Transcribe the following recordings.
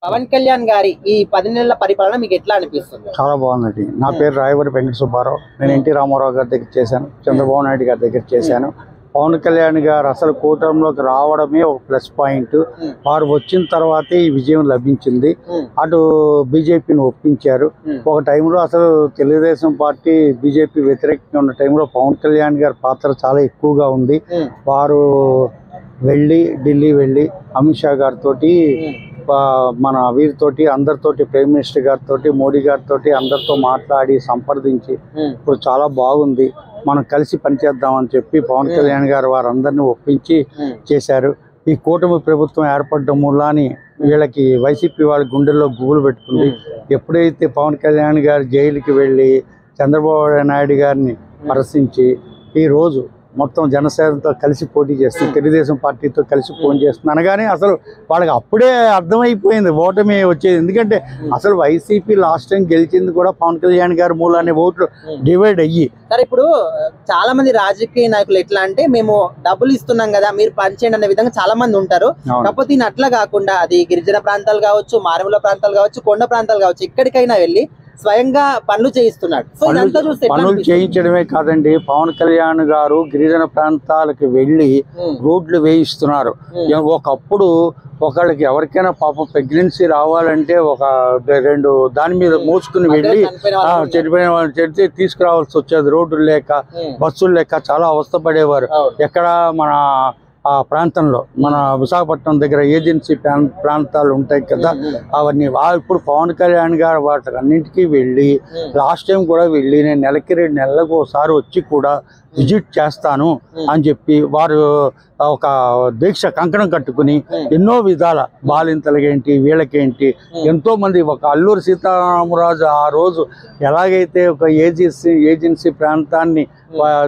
పవన్ కళ్యాణ్ గారి ఈ 10 నెలల పరిపాలన మీకు ఎట్లా అనిపిస్తుంది? చాలా బాగుందండి. నా పేరు రాయవరి వెంకట సుబ్బారావు. నేను ఎన్టీ రామారావు గారి దగ్గర చేశాను, చంద్రబాబు నాయుడు గారి దగ్గర చేశాను. పవన్ కళ్యాణ్ గారు అసలు కూటమిలోకి రావడమే ఒక ప్లస్ పాయింట్. వారు వచ్చిన తర్వాతే ఈ విజయం లభించింది. అటు బీజేపీని ఒప్పించారు. ఒక టైంలో అసలు తెలుగుదేశం పార్టీ బీజేపీ వ్యతిరేకంగా ఉన్న టైంలో పవన్ కళ్యాణ్ గారి పాత్ర చాలా ఎక్కువగా ఉంది. వారు ఢిల్లీ వెళ్ళి అమిత్ షా గారితో, మన వీరితోటి, అందరితోటి, ప్రైమ్ మినిస్టర్ గారితో, మోడీ గారితో అందరితో మాట్లాడి సంప్రదించి ఇప్పుడు చాలా బాగుంది, మనం కలిసి పనిచేద్దామని చెప్పి పవన్ కళ్యాణ్ గారు వారందరినీ ఒప్పించి చేశారు. ఈ కూటమి ప్రభుత్వం ఏర్పడడం మూలాని వీళ్ళకి వైసీపీ వాళ్ళ గుండెల్లో గుబులు పెట్టుకుంది. ఎప్పుడైతే పవన్ కళ్యాణ్ గారు జైలుకి వెళ్ళి చంద్రబాబు నాయుడు గారిని ప్రశ్నించి ఈరోజు మొత్తం జనసేనతో కలిసి పోటీ చేస్తుంది, తెలుగుదేశం పార్టీతో కలిసి పోటీ చేస్తుంది అనగానే అసలు వాళ్ళకి అప్పుడే అర్థమైపోయింది ఓటమి వచ్చేది. ఎందుకంటే అసలు వైసీపీ లాస్ట్ టైం గెలిచింది కూడా పవన్ కళ్యాణ్ గారి మూలాన్ని ఓట్లు డివైడ్ అయ్యి. సరే, ఇప్పుడు చాలా మంది రాజకీయ నాయకులు ఎట్లా అంటే మేము డబ్బులు ఇస్తున్నాం కదా మీరు పనిచేయండి అనే విధంగా చాలా మంది ఉంటారు. కాకపోతే ఈయన అట్లా కాకుండా అది గిరిజన ప్రాంతాలు కావచ్చు, మారుమూల ప్రాంతాలు కావచ్చు, కొండ ప్రాంతాలు కావచ్చు, ఎక్కడికైనా వెళ్ళి స్వయంగా పనులు చేయిస్తున్నాడు. పనులు చేయించడమే కాదండి, పవన్ కళ్యాణ్ గారు గిరిజన ప్రాంతాలకు వెళ్ళి రోడ్లు వేయిస్తున్నారు. ఒకప్పుడు ఒకళ్ళకి ఎవరికైనా పాపం ప్రెగ్నెన్సీ రావాలంటే ఒక 2 దాని మీద మోసుకుని వెళ్ళి చనిపోయిన వాళ్ళు చెడితే తీసుకురావాల్సి వచ్చేది. రోడ్లు లేక, బస్సులు లేక చాలా అవస్థపడేవారు. ఎక్కడ మన ఆ ప్రాంతంలో, మన విశాఖపట్నం దగ్గర ఏజెన్సీ ప్రాంతాలు ఉంటాయి కదా, అవన్నీ ఇప్పుడు పవన్ కళ్యాణ్ గారు వాటికన్నింటికి వెళ్ళి లాస్ట్ టైం కూడా వెళ్ళి నేను నెలకి 2 నెలలకు ఒకసారి వచ్చి కూడా విజిట్ చేస్తాను అని చెప్పి వారు ఒక దీక్ష కంకణం కట్టుకుని ఎన్నో విధాల బాలింతలకేంటి వీళ్ళకేంటి ఎంతో మంది, ఒక అల్లూరి సీతారామరాజు ఆ రోజు ఎలాగైతే ఒక ఏజెన్సీ ప్రాంతాన్ని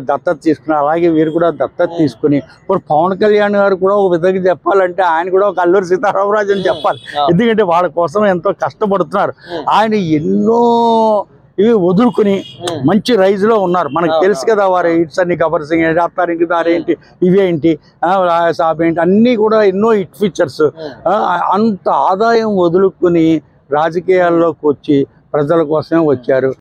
దత్తత తీసుకుని అలాగే వీరు కూడా దత్తత తీసుకుని ఇప్పుడు పవన్ కళ్యాణ్ గారు కూడా ఒక విధంగా చెప్పాలంటే ఆయన కూడా ఒక అల్లూరి సీతారామరాజు అని చెప్పాలి. ఎందుకంటే వాళ్ళ కోసం ఎంతో కష్టపడుతున్నారు. ఆయన ఎన్నో ఇవి వదులుకుని మంచి రైజ్ లో ఉన్నారు. మనకు తెలుసు కదా వారి హిట్స్ అన్ని, గబ్బర్ సింగ్ ఏంటి, అత్తారింటి దారేంటి, ఇవేంటి, సాబ్ ఏంటి, అన్నీ కూడా ఎన్నో హిట్ ఫీచర్స్. అంత ఆదాయం వదులుకుని రాజకీయాల్లోకి వచ్చి ప్రజల కోసమే వచ్చారు.